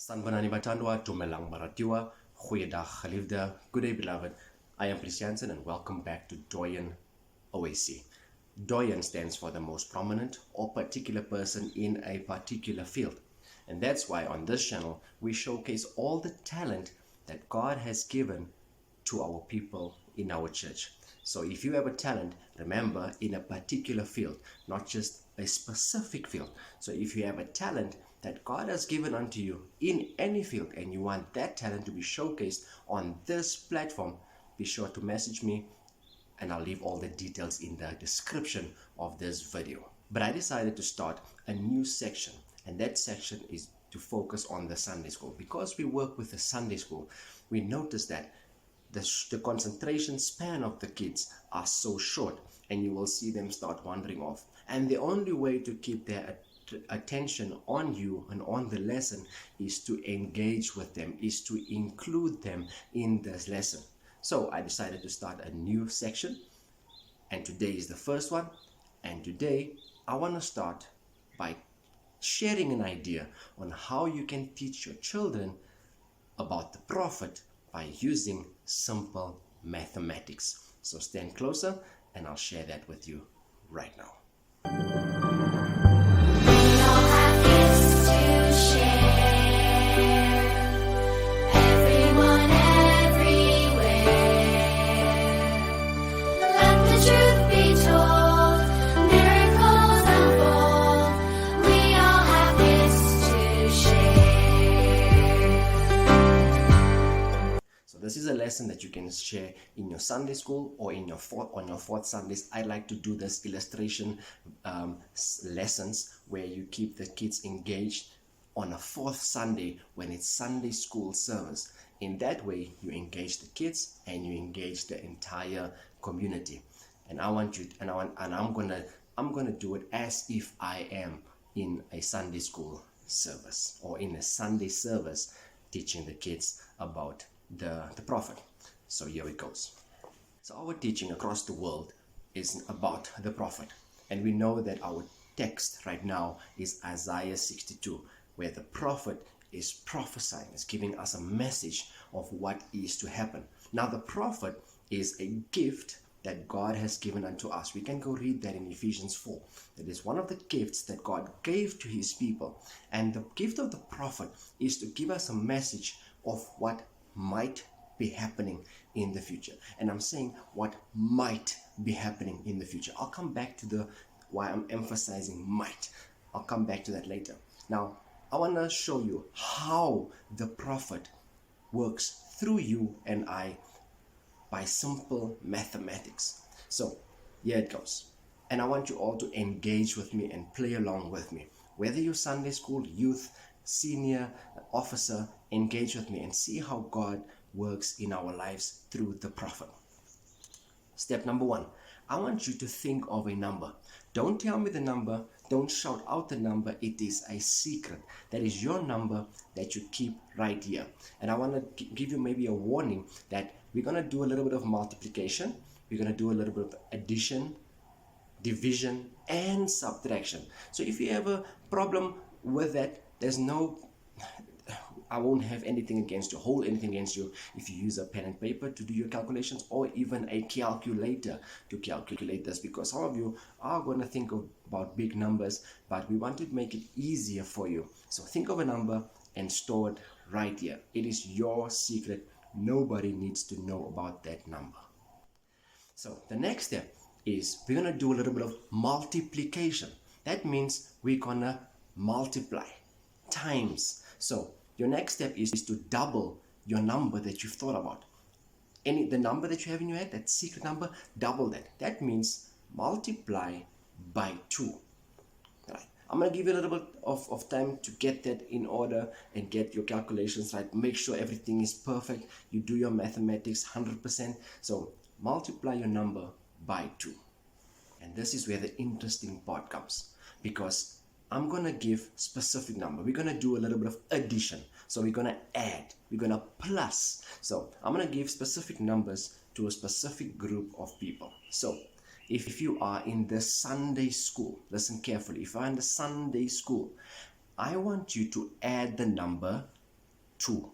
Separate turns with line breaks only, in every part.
Sanbanani Batandwa, Tumelang Maratiwa, Goeiedag geliefde, good day beloved. I am Chris Jansen and welcome back to Doyen OAC. Doyen stands for the most prominent or particular person in a particular field. And that's why on this channel we showcase all the talent that God has given to our people in our church. So if you have a talent, remember, in a particular field, not just a specific field. So if you have a talent that God has given unto you in any field and you want that talent to be showcased on this platform, be sure to message me and I'll leave all the details in the description of this video. But I decided to start a new section, and that section is to focus on the Sunday school. Because we work with the Sunday school, we notice that the concentration span of the kids are so short, and you will see them start wandering off. And the only way to keep their attention on you and on the lesson is to engage with them, is to include them in this lesson. So I decided to start a new section, and today is the first one. And today I want to start by sharing an idea on how you can teach your children about the prophet by using simple mathematics. So stand closer and I'll share that with you right now. This is a lesson that you can share in your Sunday school or in your fourth Sundays. I like to do this illustration lessons where you keep the kids engaged on a fourth Sunday when it's Sunday school service. In that way, you engage the kids and you engage the entire community. And I want you, I'm gonna do it as if I am in a Sunday school service or in a Sunday service, teaching the kids about the prophet. So here it goes. So our teaching across the world is about the prophet, and we know that our text right now is Isaiah 62, where the prophet is prophesying, is giving us a message of what is to happen. Now the prophet is a gift that God has given unto us. We can go read that in Ephesians 4. That is one of the gifts that God gave to his people. And the gift of the prophet is to give us a message of what might be happening in the future. And I'm saying what might be happening in the future. I'll come back to why I'm emphasizing might. I'll come back to that later. Now, I want to show you how the prophet works through you and I by simple mathematics. So here it goes. And I want you all to engage with me and play along with me. Whether you're Sunday school, youth, senior, officer, engage with me and see how God works in our lives through the prophet. Step number 1, I want you to think of a number. Don't tell me the number, don't shout out the number, it is a secret. That is your number that you keep right here. And I want to give you maybe a warning that we're going to do a little bit of multiplication, we're going to do a little bit of addition, division, and subtraction. So if you have a problem with that, I won't have anything against you, hold anything against you if you use a pen and paper to do your calculations or even a calculator to calculate this, because some of you are going to think about big numbers, but we want to make it easier for you. So think of a number and store it right here. It is your secret. Nobody needs to know about that number. So the next step is we're going to do a little bit of multiplication. That means we're going to multiply times. So your next step is to double your number that you've thought about. The number that you have in your head, that secret number, double that. That means multiply by 2. Right. I'm going to give you a little bit of time to get that in order and get your calculations right. Make sure everything is perfect. You do your mathematics 100%. So multiply your number by 2. And this is where the interesting part comes, because I'm going to give specific number. We're going to do a little bit of addition. So we're going to add, we're going to plus. So I'm going to give specific numbers to a specific group of people. So if you are in the Sunday school, listen carefully. If you're in the Sunday school, I want you to add the number 2.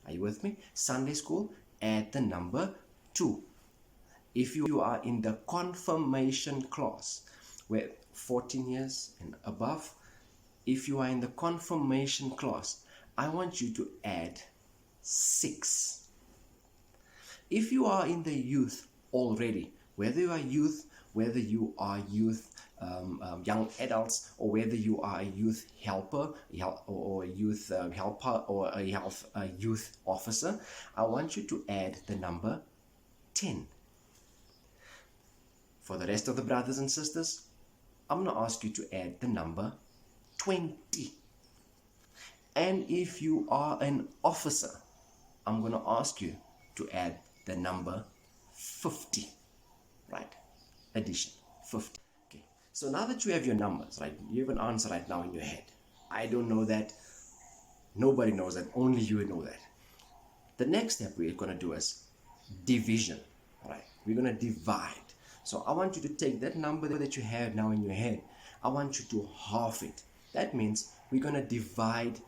Are you with me? Sunday school, add the number 2. If you are in the confirmation class, where 14 years and above, if you are in the confirmation class, I want you to add 6. If you are in the youth already, whether you are youth, whether you are youth, young adults, or whether you are a youth helper or a youth helper or a youth officer, I want you to add the number 10. For the rest of the brothers and sisters, I'm going to ask you to add the number 20. And if you are an officer, I'm going to ask you to add the number 50. Right? Addition, 50. Okay. So now that you have your numbers, right? You have an answer right now in your head. I don't know that. Nobody knows that. Only you know that. The next step we're going to do is division. Right? We're going to divide. So I want you to take that number that you have now in your head. I want you to half it. That means we're going to divide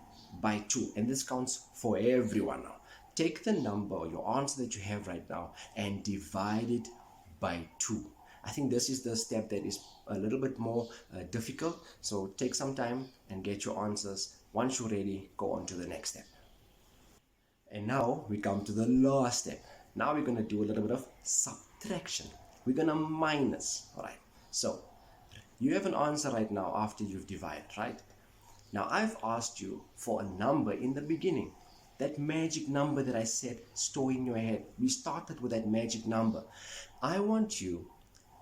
by 2. And this counts for everyone now. Take the number or your answer that you have right now and divide it by 2. I think this is the step that is a little bit more difficult. So take some time and get your answers. Once you're ready, go on to the next step. And now we come to the last step. Now we're going to do a little bit of subtraction. We're going to minus. All right. So you have an answer right now after you've divided, right? Now I've asked you for a number in the beginning. That magic number that I said, store in your head. We started with that magic number. I want you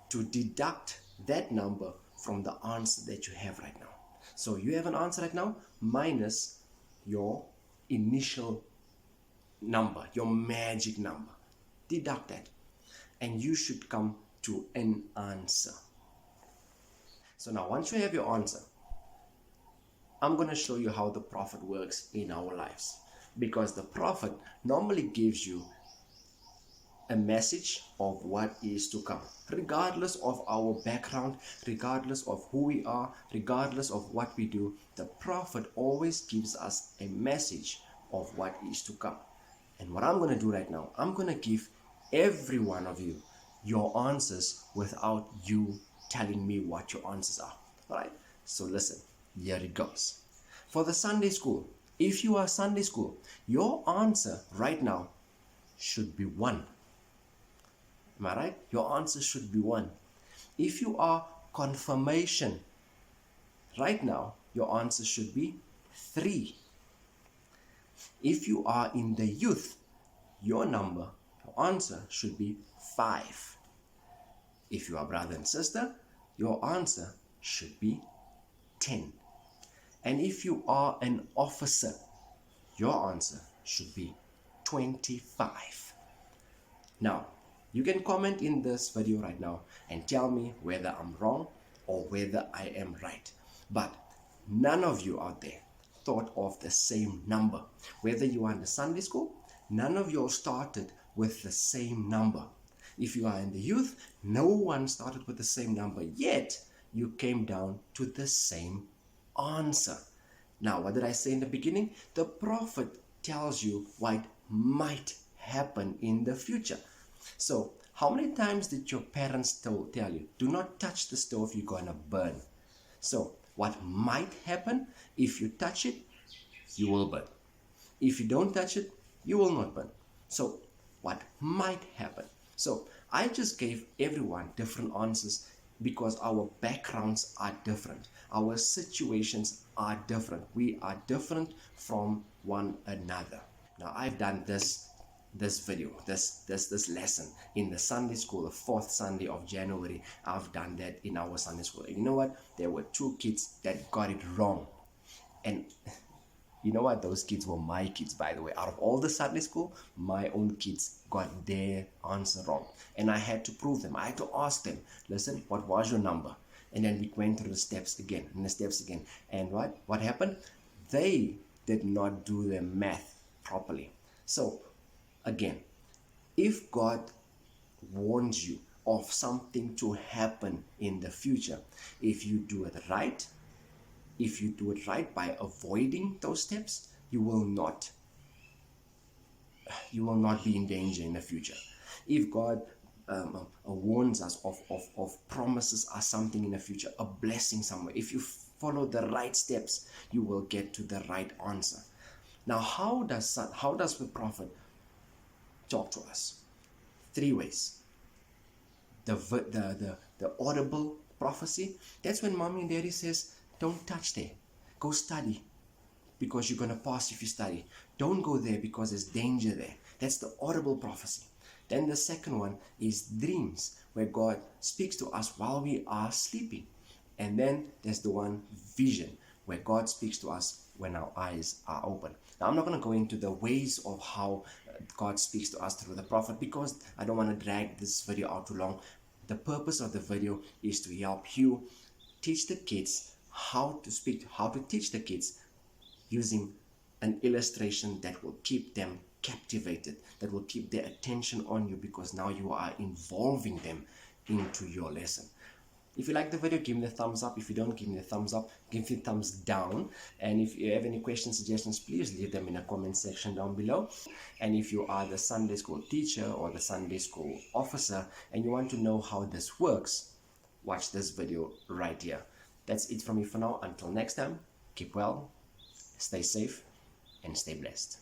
to deduct that number from the answer that you have right now. So you have an answer right now minus your initial number, your magic number. Deduct that. And you should come to an answer. So now once you have your answer, I'm going to show you how the prophet works in our lives. Because the prophet normally gives you a message of what is to come. Regardless of our background, regardless of who we are, regardless of what we do, the prophet always gives us a message of what is to come. And what I'm going to do right now, I'm going to give every one of you your answers without you telling me what your answers are. Alright? So listen, here it goes. For the Sunday school, if you are Sunday school, your answer right now should be 1. Am I right? Your answer should be 1. If you are confirmation, right now, your answer should be 3. If you are in the youth, your answer should be 5. If you are brother and sister, your answer should be 10. And if you are an officer, your answer should be 25. Now, you can comment in this video right now and tell me whether I'm wrong or whether I am right. But none of you out there thought of the same number. Whether you are in the Sunday school, none of you started with the same number. If you are in the youth, no one started with the same number, yet you came down to the same answer. Now, what did I say in the beginning? The prophet tells you what might happen in the future. So, how many times did your parents tell you, do not touch the stove, you're going to burn? So, what might happen? If you touch it, you will burn. If you don't touch it, you will not burn. So, what might happen? So, I just gave everyone different answers because our backgrounds are different. Our situations are different. We are different from one another. Now, I've done this video, this lesson in the Sunday school, the 4th Sunday of January. I've done that in our Sunday school. And you know what? There were 2 kids that got it wrong. And you know what? Those kids were my kids, by the way. Out of all the Sunday school, my own kids got their answer wrong. And I had to prove them. I had to ask them, listen, what was your number? And then we went through the steps again and the steps again. And what happened? They did not do their math properly. So, again, if God warns you of something to happen in the future, if you do it right by avoiding those steps, you will not be in danger in the future. If God warns us of promises or something in the future, a blessing somewhere, if you follow the right steps, you will get to the right answer. Now, how does the prophet talk to us? Three ways. The audible prophecy, that's when mommy and daddy says, don't touch there, go study, because you're going to pass if you study. Don't go there because there's danger there. That's the audible prophecy. Then the second one is dreams, where God speaks to us while we are sleeping. And then there's the one vision, where God speaks to us when our eyes are open. Now, I'm not going to go into the ways of how God speaks to us through the prophet, because I don't want to drag this video out too long. The purpose of the video is to help you teach the kids how to teach the kids using an illustration that will keep them captivated, that will keep their attention on you, because now you are involving them into your lesson. If you like the video, give me the thumbs up. If you don't, give me the thumbs up, give me the thumbs down. And if you have any questions, suggestions, please leave them in the comment section down below. And if you are the Sunday school teacher or the Sunday school officer and you want to know how this works, watch this video right here. That's it from me for now. Until next time, keep well, stay safe, and stay blessed.